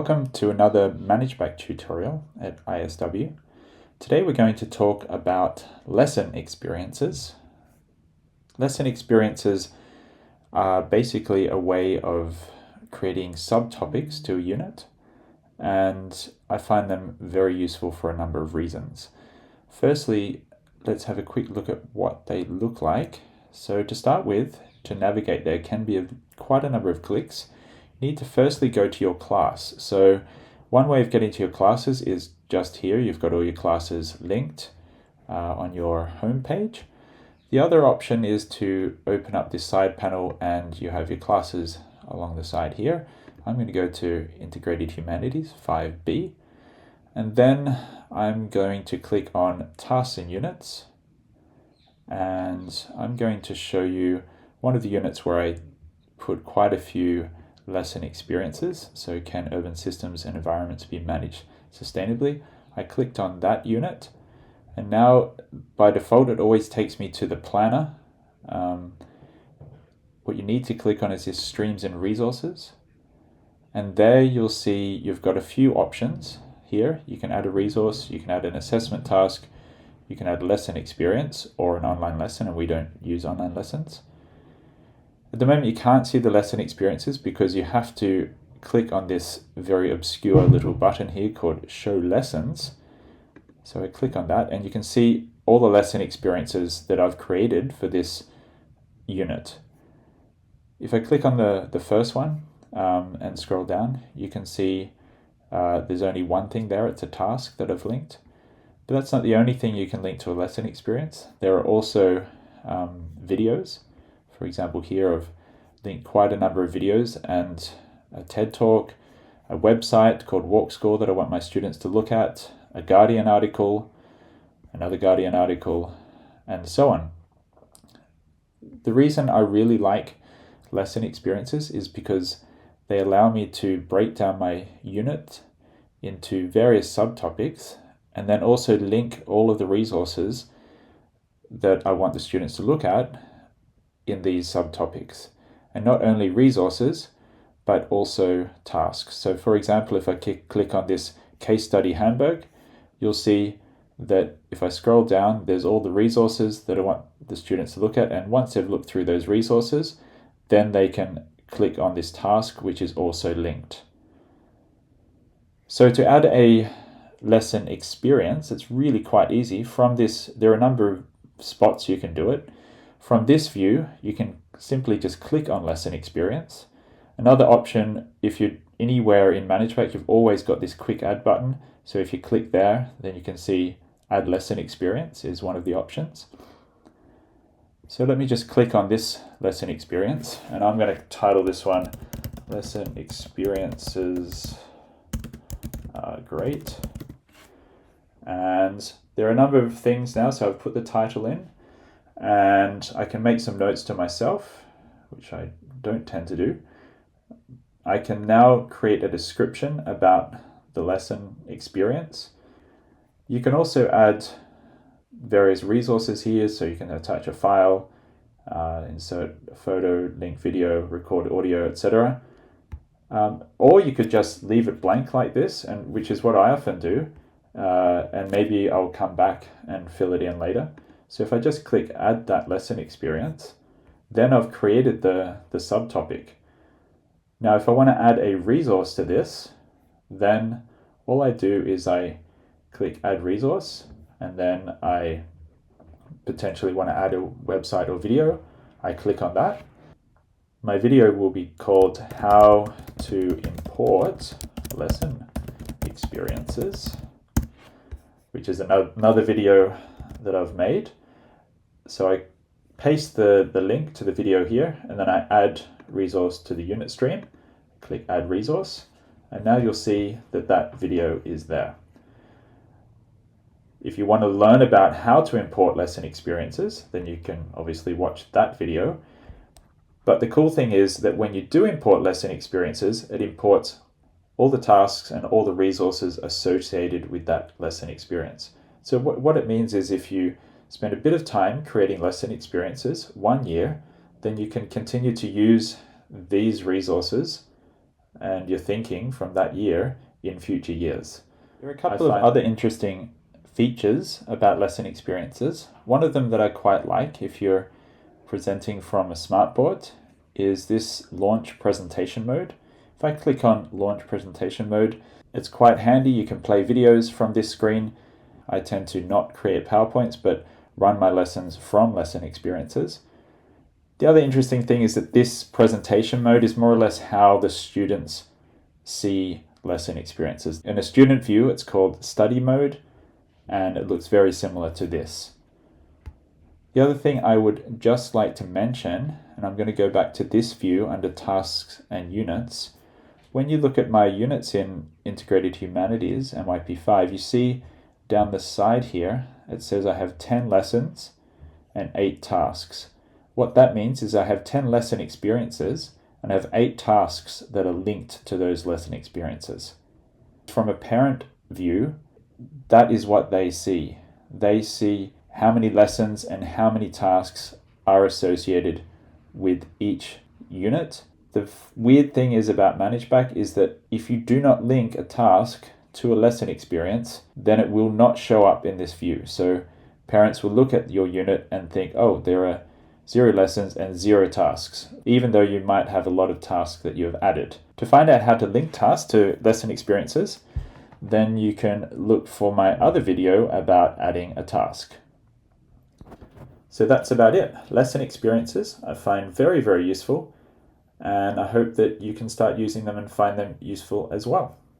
Welcome to another Managebac tutorial at ISW. Today we're going to talk about lesson experiences. Lesson experiences are basically a way of creating subtopics to a unit, and I find them very useful for a number of reasons. Firstly, let's have a quick look at what they look like. So to start with, to navigate there can be quite a number of clicks. You need to firstly go to your class. So one way of getting to your classes is just here. You've got all your classes linked on your home page. The other option is to open up this side panel and you have your classes along the side here. I'm going to go to Integrated Humanities 5B, and then I'm going to click on Tasks and Units, and I'm going to show you one of the units where I put quite a few lesson experiences. So can urban systems and environments be managed sustainably? I clicked on that unit, and now by default it always takes me to the planner. What you need to click on is this Streams and Resources, and there you'll see you've got a few options here. You can add a resource, you can add an assessment task, you can add lesson experience or an online lesson, and we don't use online lessons. At the moment you can't see the lesson experiences because you have to click on this very obscure little button here called Show Lessons. So I click on that and you can see all the lesson experiences that I've created for this unit. If I click on the first one and scroll down, you can see there's only one thing there. It's a task that I've linked. But that's not the only thing you can link to a lesson experience. There are also videos. For example, here I've linked quite a number of videos and a TED Talk, a website called WalkScore that I want my students to look at, a Guardian article, another Guardian article, and so on. The reason I really like lesson experiences is because they allow me to break down my unit into various subtopics and then also link all of the resources that I want the students to look at in these subtopics. And not only resources, but also tasks. So for example, if I click on this case study Hamburg, you'll see that if I scroll down, there's all the resources that I want the students to look at. And once they've looked through those resources, then they can click on this task, which is also linked. So to add a lesson experience, it's really quite easy. From this, there are a number of spots you can do it. From this view, you can simply just click on lesson experience. Another option, if you're anywhere in Managebac, you've always got this quick add button. So if you click there, then you can see add lesson experience is one of the options. So let me just click on this lesson experience, and I'm going to title this one Lesson Experiences Are Great. And there are a number of things now, so I've put the title in, and I can make some notes to myself, which I don't tend to do. I can now create a description about the lesson experience. You can also add various resources here, so you can attach a file, insert a photo, link video, record audio, etc. Or you could just leave it blank like this, and which is what I often do, and maybe I'll come back and fill it in later. So if I just click add that lesson experience, then I've created the subtopic. Now if I want to add a resource to this, then all I do is I click add resource, and then I potentially want to add a website or video. I click on that. My video will be called How to Import Lesson Experiences, which is another video that I've made. So I paste the link to the video here, and then I add resource to the unit stream, click add resource, and now you'll see that video is there. If you want to learn about how to import lesson experiences, then you can obviously watch that video. But the cool thing is that when you do import lesson experiences, it imports all the tasks and all the resources associated with that lesson experience. So what it means is if you spend a bit of time creating lesson experiences 1 year, then you can continue to use these resources and your thinking from that year in future years. There are a couple of other interesting features about lesson experiences. One of them that I quite like if you're presenting from a smartboard is this launch presentation mode. If I click on launch presentation mode, it's quite handy. You can play videos from this screen. I tend to not create PowerPoints, but run my lessons from lesson experiences. The other interesting thing is that this presentation mode is more or less how the students see lesson experiences. In a student view, it's called study mode, and it looks very similar to this. The other thing I would just like to mention, and I'm going to go back to this view under tasks and units. When you look at my units in Integrated Humanities, MYP5, you see down the side here, it says I have 10 lessons and 8 tasks. What that means is I have 10 lesson experiences and I have 8 tasks that are linked to those lesson experiences. From a parent view, that is what they see. They see how many lessons and how many tasks are associated with each unit. The weird thing is about Managebac is that if you do not link a task to a lesson experience, then it will not show up in this view. So parents will look at your unit and think, oh, there are 0 lessons and 0 tasks, even though you might have a lot of tasks that you have added. To find out how to link tasks to lesson experiences, then you can look for my other video about adding a task. So that's about it. Lesson experiences I find very, very useful, and I hope that you can start using them and find them useful as well.